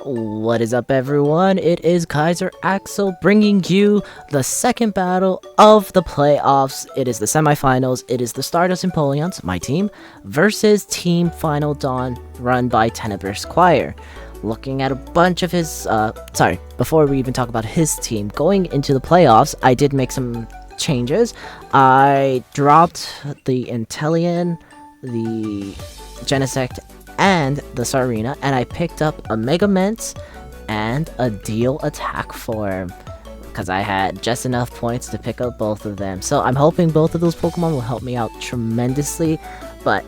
What is up, everyone? It is Kaiser Axel bringing you the second battle of the playoffs. It is the semifinals. It is the Stardust Empoleons, my team, versus Team Final Dawn, run by Tenebris Choir. Looking at a bunch of his, before we even talk about his team, going into the playoffs, I did make some changes. I dropped the Inteleon, the Genesect, and the Sarina, and I picked up a Mega Mint and a Deal Attack Form because I had just enough points to pick up both of them. So I'm hoping both of those Pokemon will help me out tremendously. But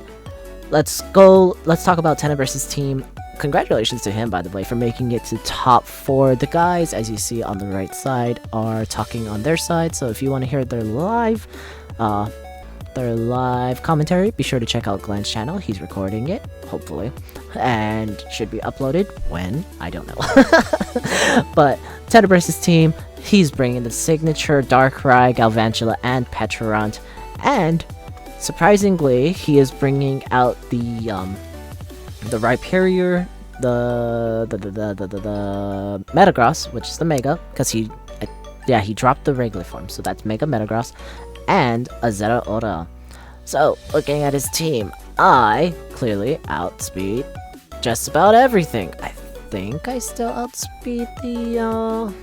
let's talk about Tenebris' team. Congratulations to him, by the way, for making it to top 4. The guys, as you see on the right side, are talking on their side. So if you want to hear their live commentary, be sure to check out Glen's channel. He's recording it, hopefully, and should be uploaded when, I don't know. But Tenebris' team, he's bringing the signature Darkrai, Galvantula, and Petrarunt, and surprisingly, he is bringing out the Rhyperior, the Metagross, which is the Mega, because he dropped the regular form, so that's Mega Metagross, and a Zeraora. So, looking at his team, I clearly outspeed just about everything. I think I still outspeed the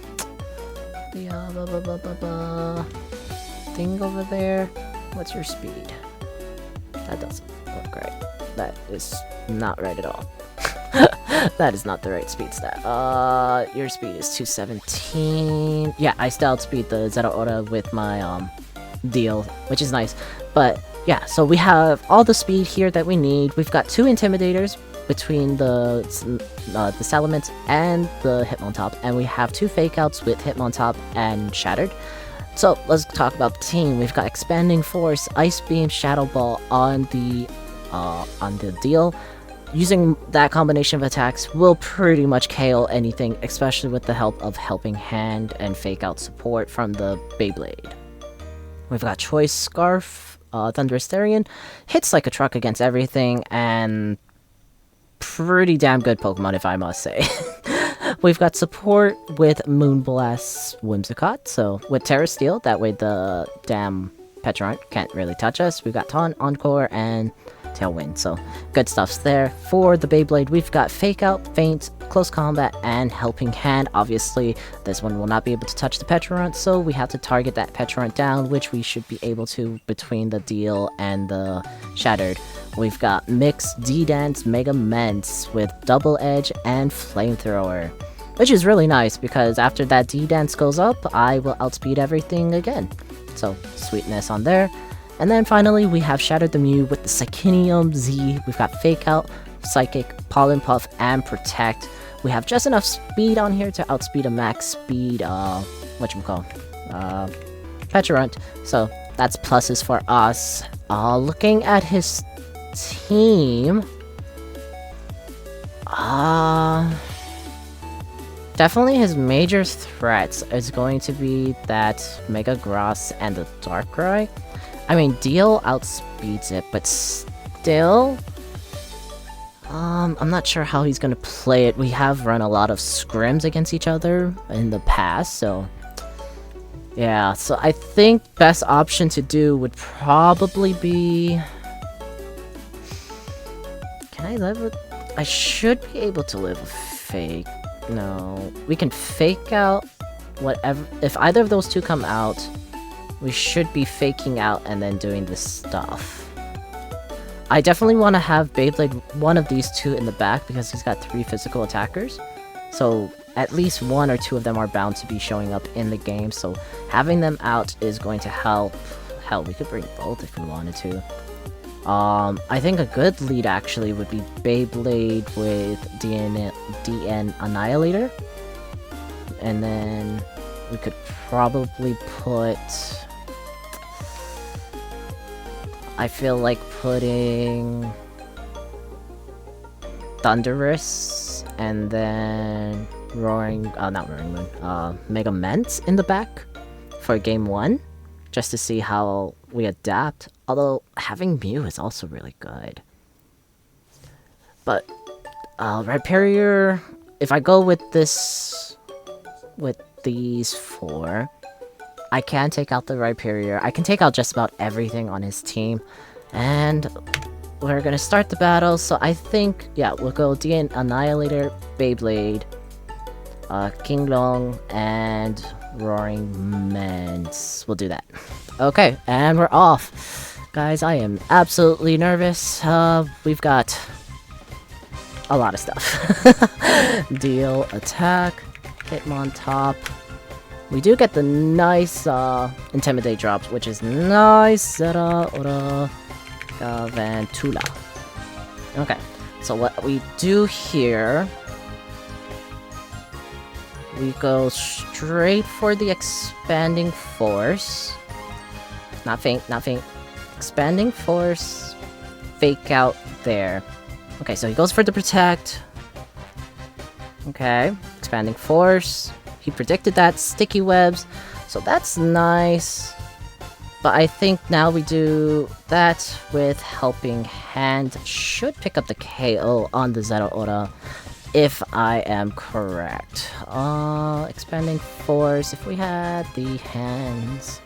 thing over there. What's your speed? That doesn't look right. That is not right at all. That is not the right speed stat. Your speed is 217. Yeah, I still outspeed the Zeraora with my deal, which is nice. But yeah, so we have all the speed here that we need. We've got 2 Intimidators between the Salamence and the Hitmontop, and we have 2 Fake Outs with Hitmontop and Shattered. So let's talk about the team. We've got Expanding Force, Ice Beam, Shadow Ball on the deal. Using that combination of attacks will pretty much KO anything, especially with the help of Helping Hand and Fake Out support from the Beyblade. We've got Choice Scarf, Thunderous Therian, hits like a truck against everything, and pretty damn good Pokemon, if I must say. We've got support with Moonblast Whimsicott, so with Terra Steel, that way the damn Petrarunt can't really touch us. We've got Taunt, Encore, and Tailwind, so good stuff's there. For the Beyblade, we've got Fake Out, Feint, Close Combat, and Helping Hand. Obviously, this one will not be able to touch the Petrarunt, so we have to target that Petrarunt down, which we should be able to between the Deal and the Shattered. We've got Mix, D-Dance, Mega Ments with Double Edge and Flamethrower, which is really nice because after that D-Dance goes up, I will outspeed everything again. So, sweetness on there. And then finally, we have Shattered the Mew with the Psychinium Z. We've got Fake Out, Psychic, Pollen Puff, and Protect. We have just enough speed on here to outspeed a max speed, Petrarunt. So that's pluses for us. Looking at his team, definitely his major threats is going to be that Mega Gross and the Darkrai. I mean, Deal outspeeds it, but still, I'm not sure how he's gonna play it. We have run a lot of scrims against each other in the past, so yeah. So I think best option to do would probably be, can I live with? I should be able to live with Fake. No, we can Fake Out whatever. If either of those two come out, we should be faking out and then doing this stuff. I definitely want to have Beyblade one of these 2 in the back because he's got 3 physical attackers. So at least 1 or 2 of them are bound to be showing up in the game. So having them out is going to help. Hell, we could bring both if we wanted to. I think a good lead actually would be Beyblade with DN Annihilator. And then we could probably put, I feel like putting Thunderous and then Mega Ment in the back for game 1, just to see how we adapt. Although having Mew is also really good. But Rhyperior, if I go with this, with these 4, I can take out the Rhyperior. I can take out just about everything on his team. And we're gonna start the battle, so I think, yeah, we'll go DN Annihilator, Beyblade, King Long, and Roaring Ments. We'll do that. Okay, and we're off. Guys, I am absolutely nervous. We've got a lot of stuff. Deal, attack, Hitmontop. We do get the nice Intimidate drops, which is nice. Zera, Ora, Vantula. Okay, so what we do here, we go straight for the Expanding Force. Not faint, not faint. Expanding Force, Fake Out there. Okay, so he goes for the Protect. Okay, Expanding Force. He predicted that. Sticky Webs. So that's nice. But I think now we do that with Helping Hand. Should pick up the KO on the Zero Ora, if I am correct. Expanding Force. If we had the hands.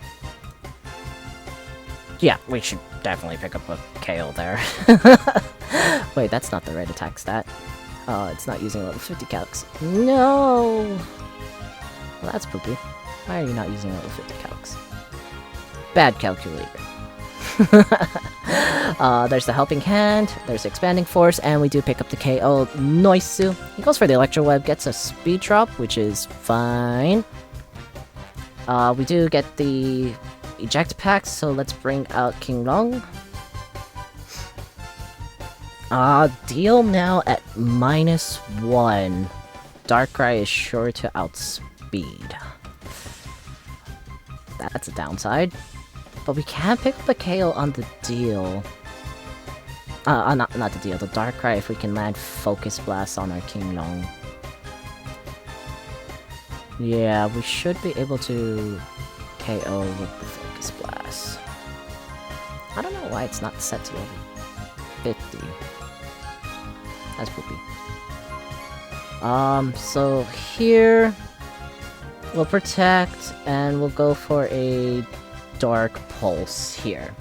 Yeah, we should definitely pick up a KO there. Wait, that's not the right attack stat. It's not using level 50 calcs. No! Well, that's poopy. Why are you not using level 50 calcs? Bad calculator. There's the Helping Hand, there's the Expanding Force, and we do pick up the KO. Noisu. He goes for the Electro Web, gets a speed drop, which is fine. We do get the Eject Pack, so let's bring out King Long. Deal now at -1. Darkrai is sure to outspeed. That's a downside. But we can pick up a KO on the deal. Not the deal, the Darkrai if we can land Focus Blast on our King Long. Yeah, we should be able to KO with the Focus Blast. I don't know why it's not set to level 50. That's poopy. So here we'll protect and we'll go for a Dark Pulse here.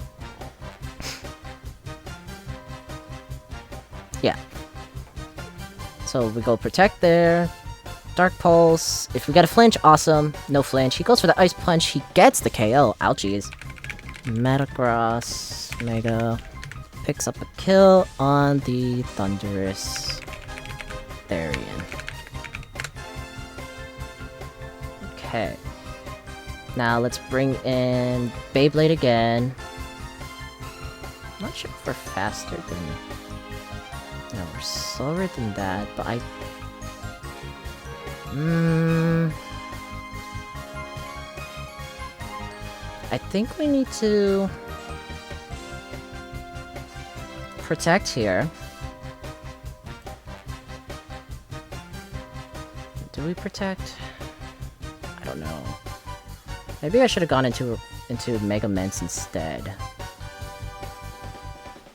Yeah. So we go protect there. Dark Pulse. If we get a flinch, awesome. No flinch. He goes for the Ice Punch. He gets the KO. Ouchies. Metagross. Mega. Picks up a kill on the Thunderous Therian. Okay. Now let's bring in Beyblade again. I'm not sure if we're faster than... No, we're slower than that, but I think we need to protect here. Do we protect? I don't know. Maybe I should have gone into Mega Ments instead.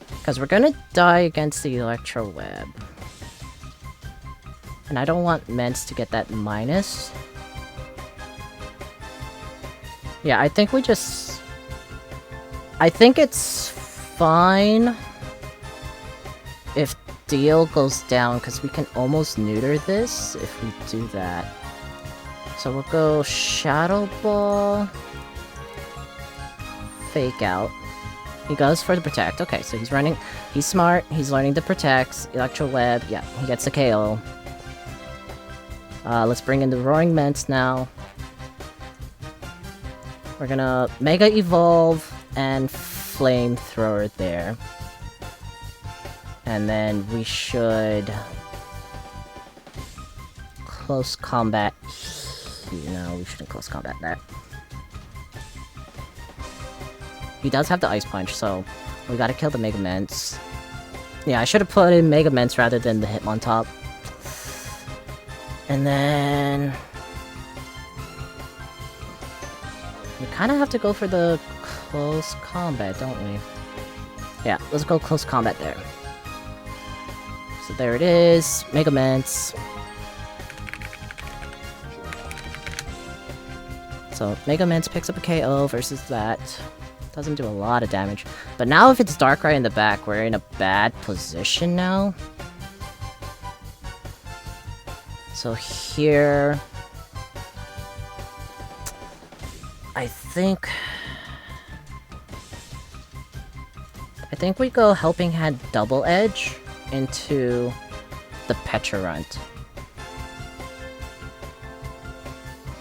Because we're gonna die against the Electro Web. And I don't want Ments to get that minus. Yeah, I think we just... I think it's fine if Deal goes down, because we can almost neuter this if we do that. So we'll go Shadow Ball, Fake Out. He goes for the Protect. Okay, so he's running. He's smart. He's learning the Protects. Electro Web. Yeah, he gets the KO. Let's bring in the Roaring Ments now. We're gonna Mega Evolve and Flamethrower there. And then we should... Close Combat. No, we shouldn't Close Combat that. He does have the Ice Punch, so we gotta kill the Mega Ments. Yeah, I should have put in Mega Ments rather than the Hitmontop. And then... we kind of have to go for the Close Combat, don't we? Yeah, let's go Close Combat there. So there it is, Mega Ments. So Mega Mints picks up a KO versus that. Doesn't do a lot of damage. But now if it's Darkrai in the back, we're in a bad position now. So here... I think we go Helping Hand Double Edge into the Pecharunt.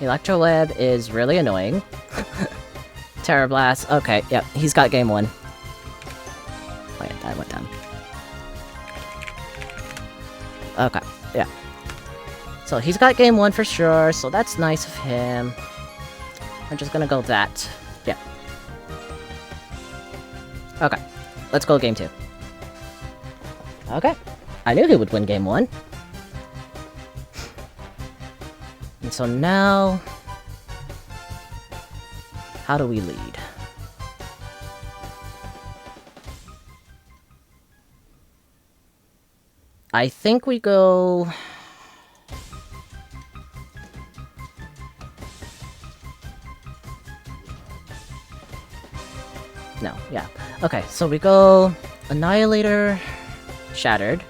Electro Web is really annoying. Terra Blast. Okay, yep, he's got game 1. Wait, that went down. Okay, yeah. So he's got game 1 for sure, so that's nice of him. I'm just gonna go that. Yeah. Okay, let's go game 2. Okay, I knew he would win game 1. And so now... how do we lead? I think we go... no, yeah. Okay, so we go Annihilator, Shattered.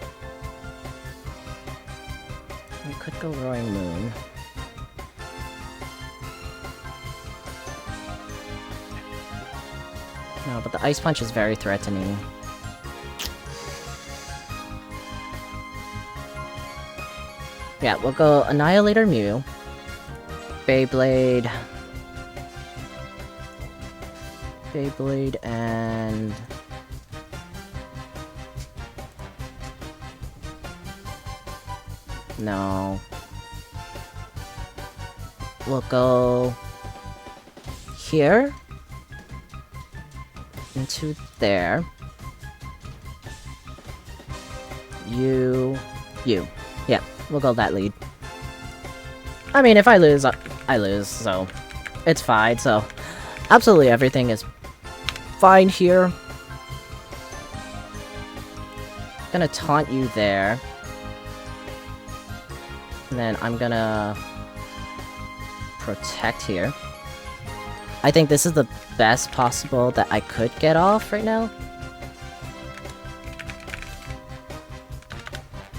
We could go Roaring Moon. No, but the Ice Punch is very threatening. Yeah, we'll go Annihilator Mew. Beyblade. Beyblade and... no. We'll go... here. Into there. You. Yeah, we'll go that lead. I mean, if I lose, I lose, so... it's fine, so... absolutely everything is fine here. Gonna taunt you there. And then I'm gonna... protect here. I think this is the best possible that I could get off right now.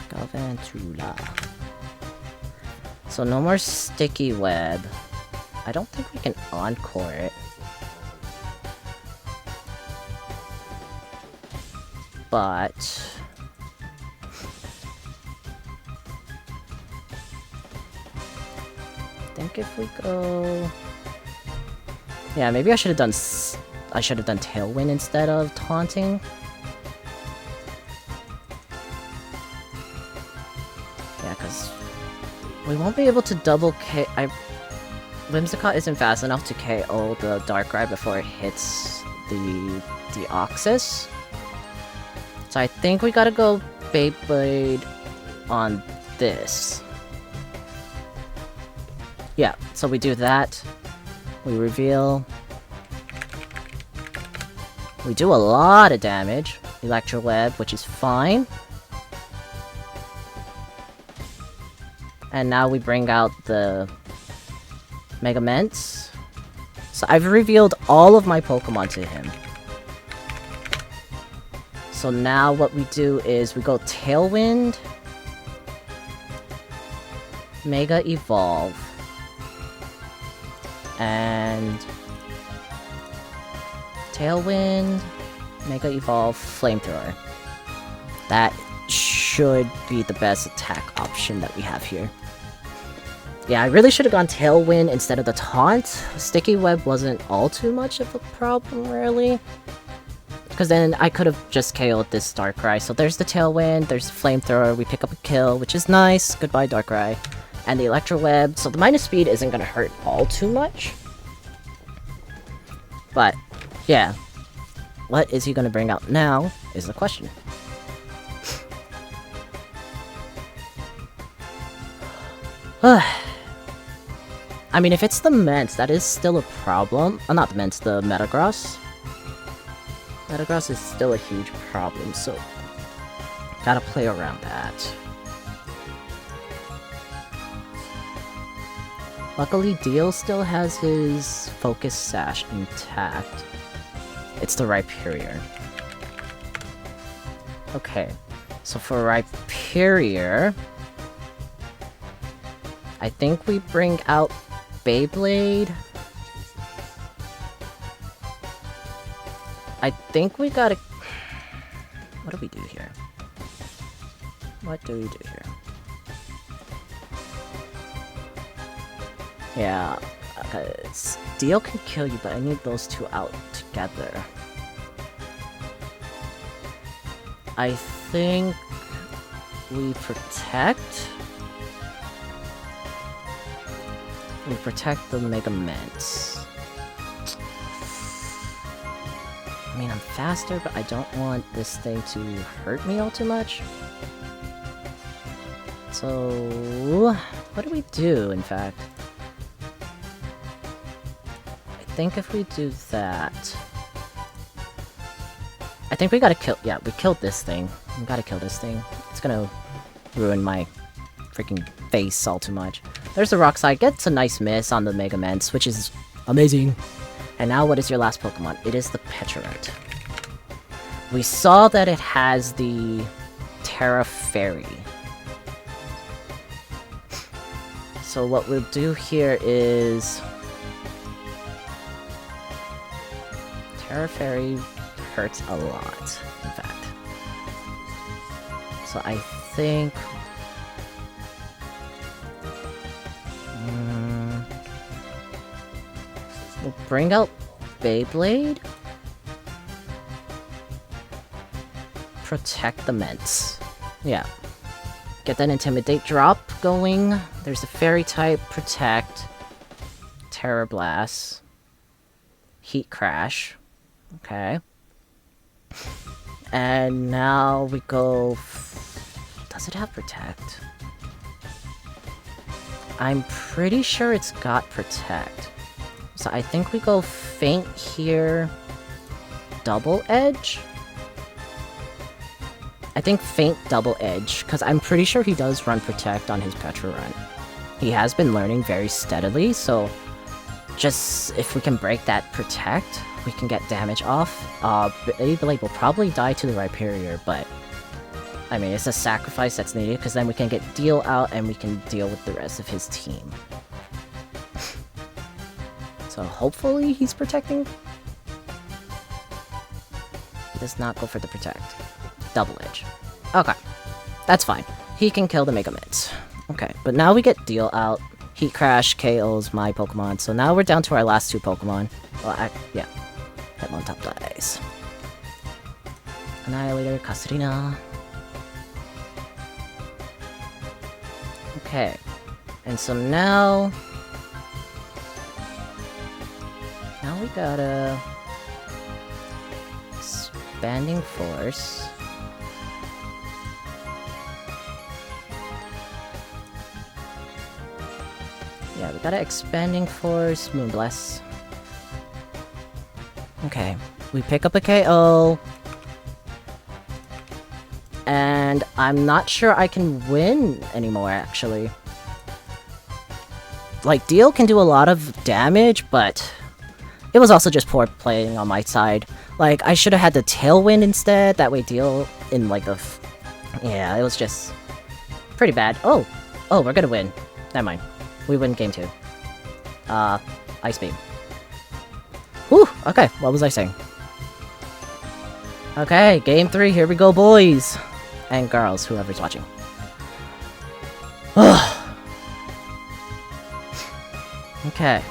Galvantula. So no more Sticky Web. I don't think we can Encore it. But... I think if we go... yeah, maybe I should have done Tailwind instead of taunting. Yeah, because we won't be able to double K. Whimsicott isn't fast enough to KO the Darkrai before it hits the Deoxys. So I think we gotta go Beyblade on this. Yeah, so we do that. We reveal. We do a lot of damage. Electro Web, which is fine. And now we bring out the Mega Mints. So I've revealed all of my Pokemon to him. So now what we do is we go Tailwind, Mega Evolve, and Tailwind, Mega Evolve, Flamethrower. That should be the best attack option that we have here. Yeah, I really should have gone Tailwind instead of the Taunt. Sticky Web wasn't all too much of a problem, really. Because then I could have just KO'd this Darkrai. So there's the Tailwind, there's the Flamethrower, we pick up a kill, which is nice. Goodbye, Darkrai. And the Electro Web, so the minus speed isn't going to hurt all too much. But, yeah. What is he going to bring out now is the question. I mean, if it's the Ments, that is still a problem. Oh, not the Ments, the Metagross. Metagross is still a huge problem, so gotta play around that. Luckily, Dio still has his focus sash intact. It's the Rhyperior. Okay, so for Rhyperior, I think we bring out Beyblade. I think we gotta... What do we do here? What do we do here? Yeah, because Dio can kill you, but I need those two out together. I think we protect. We protect the Mega Mints. I mean, I'm faster, but I don't want this thing to hurt me all too much. So, what do we do, in fact? I think if we do that... I think we gotta kill... Yeah, we killed this thing. We gotta kill this thing. It's gonna ruin my freaking face all too much. There's the Rock Slide. Gets a nice miss on the Mega Mints, which is amazing. And now what is your last Pokemon? It is the Petrarite. We saw that it has the Terra Fairy. So what we'll do here is... Terra Fairy hurts a lot, in fact. So I think... we'll bring out Beyblade. Protect the Mints. Yeah. Get that Intimidate drop going. There's a Fairy type. Protect. Terror Blast. Heat Crash. Okay. And now we go... Does it have Protect? I'm pretty sure it's got Protect. So I think we go Faint here. Double Edge? I think Faint Double Edge, because I'm pretty sure he does run Protect on his Petra run. He has been learning very steadily, so just if we can break that Protect, we can get damage off. Beyblade will probably die to the Rhyperior, but I mean, it's a sacrifice that's needed, because then we can get Deal out and we can deal with the rest of his team. So hopefully he's protecting. He does not go for the Protect. Double Edge. Okay. That's fine. He can kill the Mega Mints. Okay, but now we get Deal out. Heat Crash KOs my Pokemon. So now we're down to our last two Pokemon. Well, yeah. Hitmontop dies. Annihilator, Kasrina. Okay. And so now... Now we gotta... Expanding Force. Yeah, we got an Expanding Force, Moonbless. Okay, we pick up a KO. And I'm not sure I can win anymore, actually. Like, Deal can do a lot of damage, but it was also just poor playing on my side. Like, I should have had the Tailwind instead, that way Deal in, like, the... Yeah, it was just pretty bad. Oh, we're gonna win. Never mind. We win game 2. Ice Beam. Whew, okay, what was I saying? Okay, game 3, here we go, boys! And girls, whoever's watching. Okay.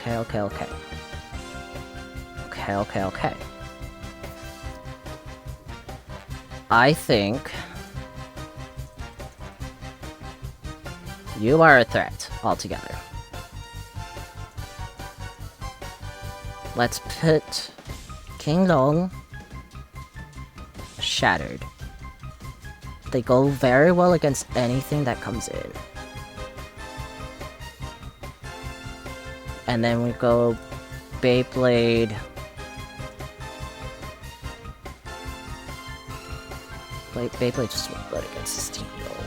Okay. I think... you are a threat, altogether. Let's put King Long, Shattered. They go very well against anything that comes in. And then we go Beyblade. Beyblade just won't blood against this team, though.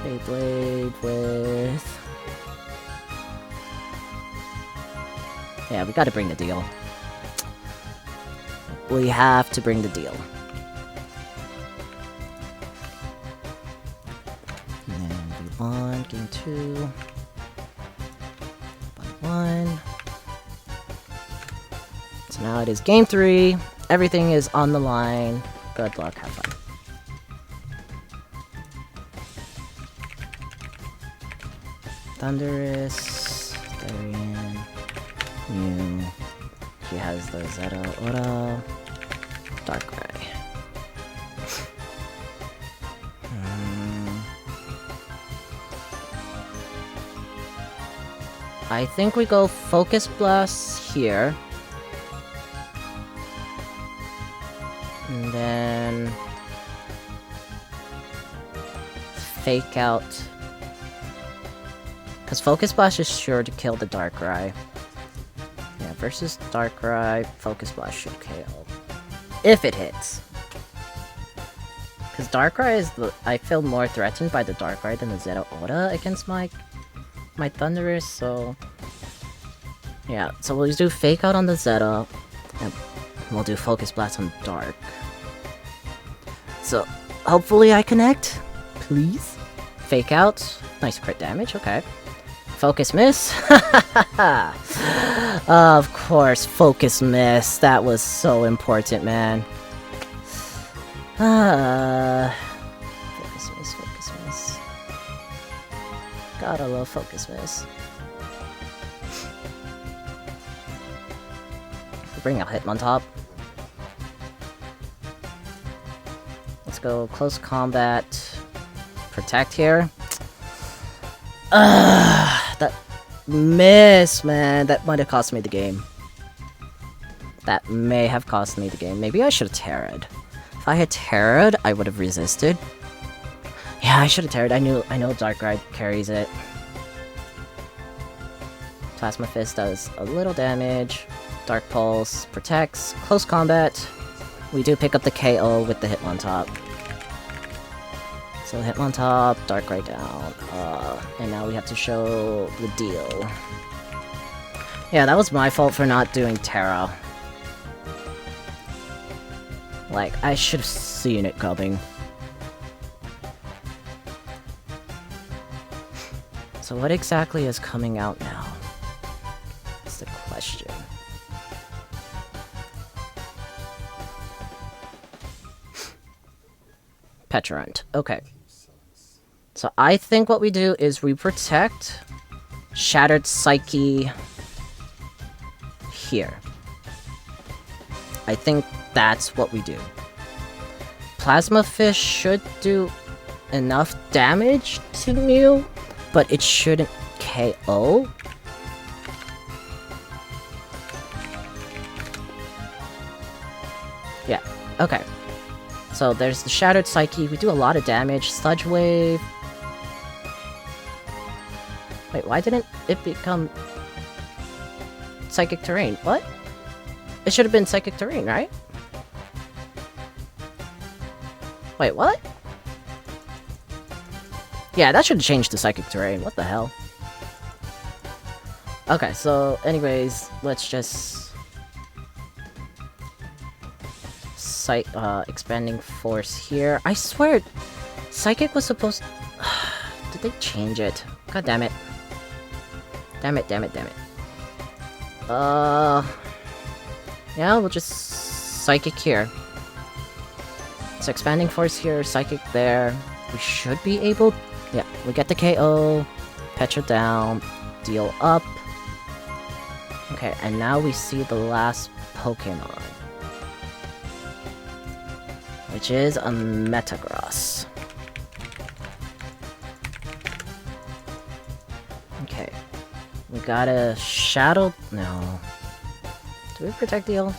Beyblade with... Yeah, we gotta bring the deal. We have to bring the deal. And then V1, game 2. By 1. So now it is game 3. Everything is on the line. Good luck, have fun. Thunderous, Darian, Mew. She has the Zeta Ora, Darkrai. I think we go Focus Blast here. And then Fake Out. Because Focus Blast is sure to kill the Darkrai. Yeah, versus Darkrai, Focus Blast should KO. If it hits. Because Darkrai is the... I feel more threatened by the Darkrai than the Zeta Ora against my Thunderous, so... Yeah, so we'll do Fake Out on the Zeta, and we'll do Focus Blast on Dark. So, hopefully I connect. Please. Fake Out. Nice crit damage, okay. Focus Miss. Of course, Focus Miss. That was so important, man. Focus Miss, Focus Miss. Gotta love Focus Miss. Bring out Hitmontop. Let's go close combat. Protect here. That miss, man. That might have cost me the game. That may have cost me the game. Maybe I should have Terra'd. If I had Terra'd, I would have resisted. Yeah, I should have Terra'd. I know Darkrai carries it. Plasma Fist does a little damage. Dark Pulse protects. Close combat. We do pick up the KO with the Hitmontop. So Hitmontop, Darkrai down. And now we have to show the deal. Yeah, that was my fault for not doing Terra. Like, I should have seen it coming. So what exactly is coming out now? That's the question. Petrant. Okay. So I think what we do is we protect Shattered Psyche here. I think that's what we do. Plasma Fish should do enough damage to Mew, but it shouldn't KO. Yeah, okay. So there's the Shattered Psyche. We do a lot of damage. Sludge Wave. Wait, why didn't it become Psychic Terrain? What? It should have been Psychic Terrain, right? Wait, what? Yeah, that should have changed to Psychic Terrain. What the hell? Okay, so anyways, let's just... Expanding Force here. I swear, Psychic was supposed... Did they change it? God damn it. Damn it, damn it, damn it. Yeah, we'll just Psychic here. So Expanding Force here, Psychic there. We should be able... Yeah, we get the KO. Petra down. Deal up. Okay, and now we see the last Pokemon. Which is a Metagross. Okay. We gotta Shadow... No. Do we Protect Deal?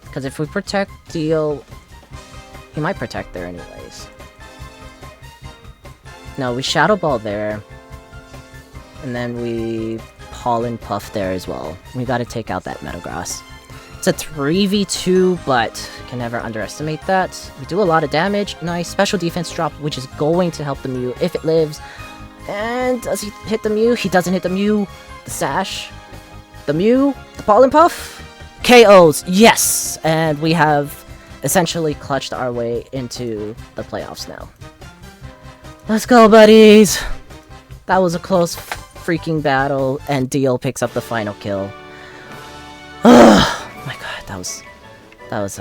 Because if we Protect Deal... He might Protect there anyways. No, we Shadow Ball there. And then we... Pollen Puff there as well. We gotta take out that Metagross. It's a 3v2, but can never underestimate that. We do a lot of damage. Nice special defense drop, which is going to help the Mew if it lives. And does he hit the Mew? He doesn't hit the Mew. The Sash. The Mew. The Pollen Puff. KOs. Yes! And we have essentially clutched our way into the playoffs now. Let's go, buddies! That was a close freaking battle, and Dio picks up the final kill. Oh my god, that was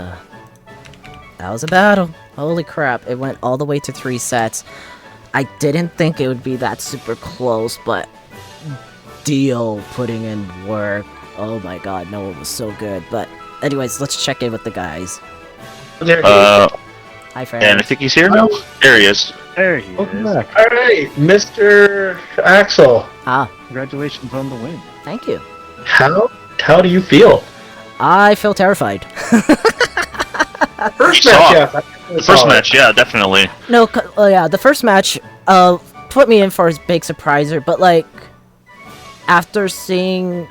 a battle. Holy crap, it went all the way to 3 sets. I didn't think it would be that super close, but Dio putting in work. Oh my god, no, it was so good. But anyways, let's check in with the guys. Hi, Fred. And I think he's here now. There he is. There he is. Alright, Mr. Axel. Ah, Congratulations on the win. thank you. How do you feel? I feel terrified. First Saw. match, yeah. The first match, yeah, definitely. No, yeah, the first match, put me in for a big surpriser, but like, after seeing,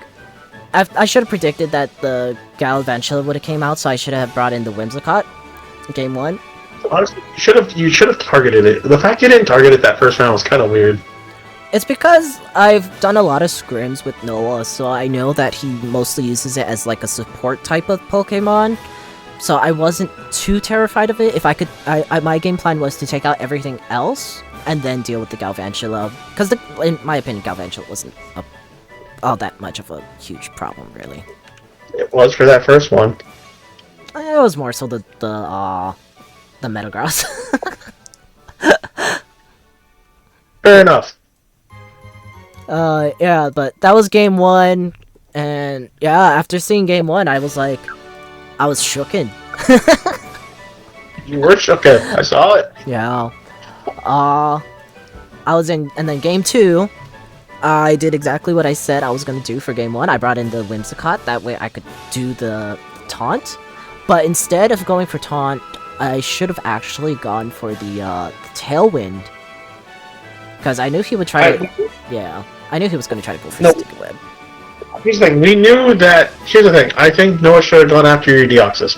I should have predicted that the Galvantula would have came out, so I should have brought in the Whimsicott in game 1. Honestly, you should have targeted it. The fact you didn't target it that first round was kind of weird. It's because I've done a lot of scrims with Noah, so I know that he mostly uses it as like a support type of Pokemon. So I wasn't too terrified of it. If I could, my game plan was to take out everything else and then deal with the Galvantula. Because in my opinion, Galvantula wasn't all that much of a huge problem, really. It was for that first one. It was more so the Metagross. Fair enough. Yeah, but that was game 1, and yeah, after seeing game 1, I was shooken. You were shooken. I saw it. Yeah. I was in, and then game 2, I did exactly what I said I was gonna do for game 1. I brought in the Whimsicott, that way I could do the taunt. But instead of going for taunt, I should have actually gone for the Tailwind. Because I knew he would try to... Yeah, I knew he was going to try to go for Sticky Web. Here's the thing, we knew that... Here's the thing, I think Noah should have gone after your Deoxys.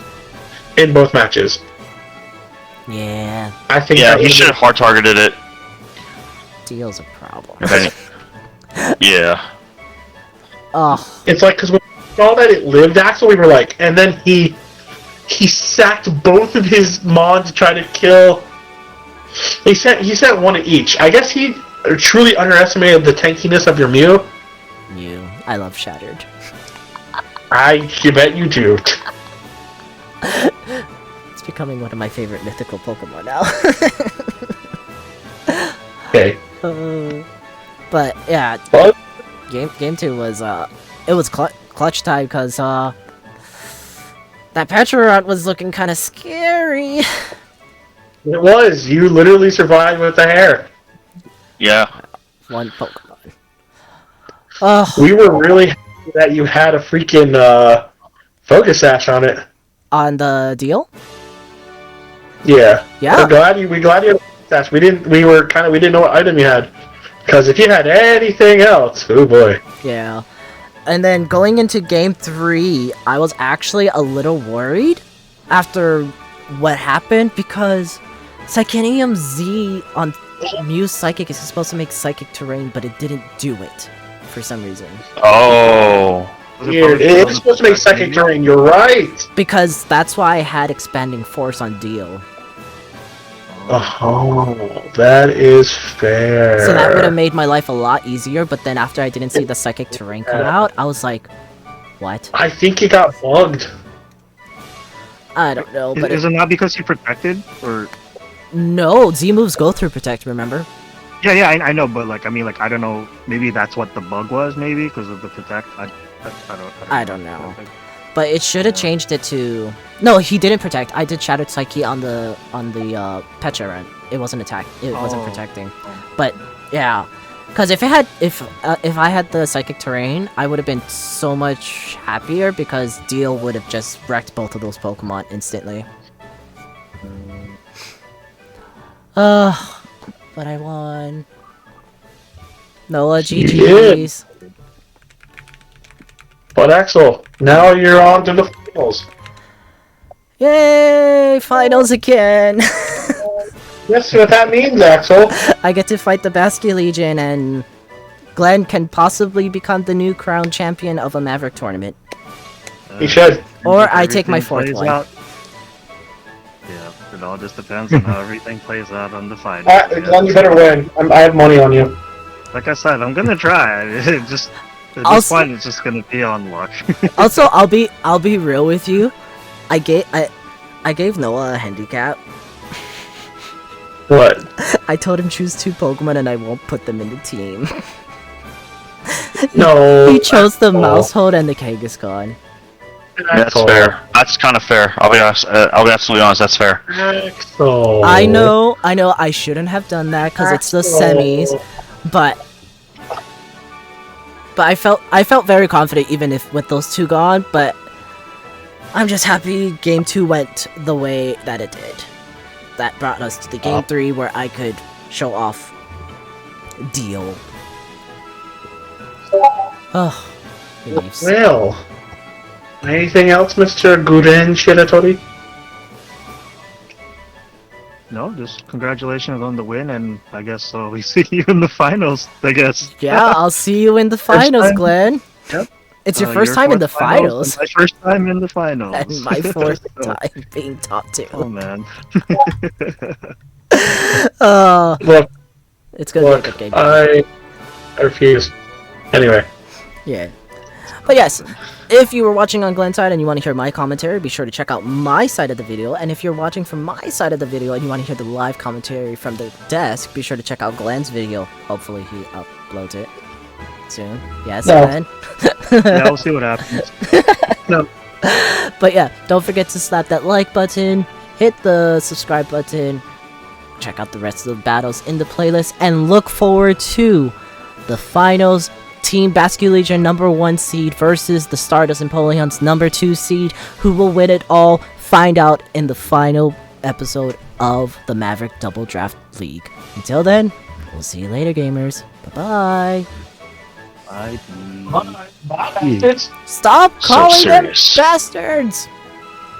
In both matches. Yeah. I think Yeah, he should have hard targeted it. Deal's a problem. Yeah. Oh. It's like, because when we saw that it lived, Axel, we were like... And then he sacked both of his Mons to try to kill... He sent one of each. I guess he truly underestimated the tankiness of your Mew. Mew. I love Shattered. I bet you do. It's becoming one of my favorite mythical Pokemon now. Okay. But yeah, What? game 2 was it was clutch time because that Petrarot was looking kind of scary. It was. You literally survived with the hair. Yeah. One Pokemon. Oh, We were really happy that you had a freaking Focus Sash on it. on the deal? Yeah. Yeah. We're glad you had a Focus Sash. We didn't know what item you had. Because if you had anything else, oh boy. Yeah. And then going into game 3, I was actually a little worried after what happened because Psychinium Z on Mew's Psychic is supposed to make Psychic Terrain, but it didn't do it for some reason. Oh. Weird. It's supposed to make Psychic Terrain, you're right! Because that's why I had Expanding Force on Deal. Oh, that is fair. So that would have made my life a lot easier, but then after I didn't see the Psychic Terrain come out, I was like, what? I think it got bugged. I don't know, but Is it not because he protected? Or no, Z moves go through Protect, remember? yeah, I know, but like, I mean, like, I don't know. Maybe that's what the bug was, maybe because of the protect. I don't know. But it should have changed it to... No, he didn't protect. I did Shattered Psyche on the Petra. It wasn't attack. It wasn't protecting. But yeah, because if I had the Psychic Terrain, I would have been so much happier because Deal would have just wrecked both of those Pokemon instantly. But I won. Noah, GG's. But Axel, now you're on to the finals. Yay! Finals again! That's what that means, Axel. I get to fight the Basque Legion, and Glen can possibly become the new crown champion of a Maverick tournament. He should. Or If I take my everything fourth plays one. out- Yeah, it all just depends on how everything plays out on the final. Glenn, you better win. I have money on you. Like I said, I'm gonna try. It just at I'll this s- point, it's just gonna be on luck. Also, I'll be real with you. I gave Noah a handicap. What? I told him choose 2 Pokemon and I won't put them in the team. No. He chose the Axel. Mousehold and the Kangaskhan. That's fair. That's kind of fair. I'll be honest. I'll be absolutely honest. That's fair. Axel. I know, I shouldn't have done that because it's the semis, but I felt very confident even if with those 2 gone, but I'm just happy game 2 went the way that it did. That brought us to the game 3 where I could show off Deal. Oh, leaves. Well. Anything else, Mr. Guden Shiratori? No, just congratulations on the win, and I guess we see you in the finals. I guess. Yeah, I'll see you in the finals, time. Glenn. Yep. It's your first time in the fourth finals. and my first time in the finals. And my 4th time being top 2. Oh man. Oh, Look, it's gonna be a good game. I refuse. Anyway. Yeah. But yes, if you were watching on Glen's side and you want to hear my commentary, be sure to check out my side of the video. And if you're watching from my side of the video and you want to hear the live commentary from the desk, be sure to check out Glen's video. Hopefully he uploads it soon. Yes, No. Glenn? Yeah, we'll see what happens. But yeah, don't forget to slap that like button, hit the subscribe button, check out the rest of the battles in the playlist, and look forward to the finals. Team Basque Legion #1 seed versus the Stardust Empoleons #2 seed. Who will win it all? Find out in the final episode of the Maverick Double Draft League. Until then, we'll see you later, gamers. Bye-bye. Bye. Bye. Bye, bastards. Stop So calling them serious. bastards!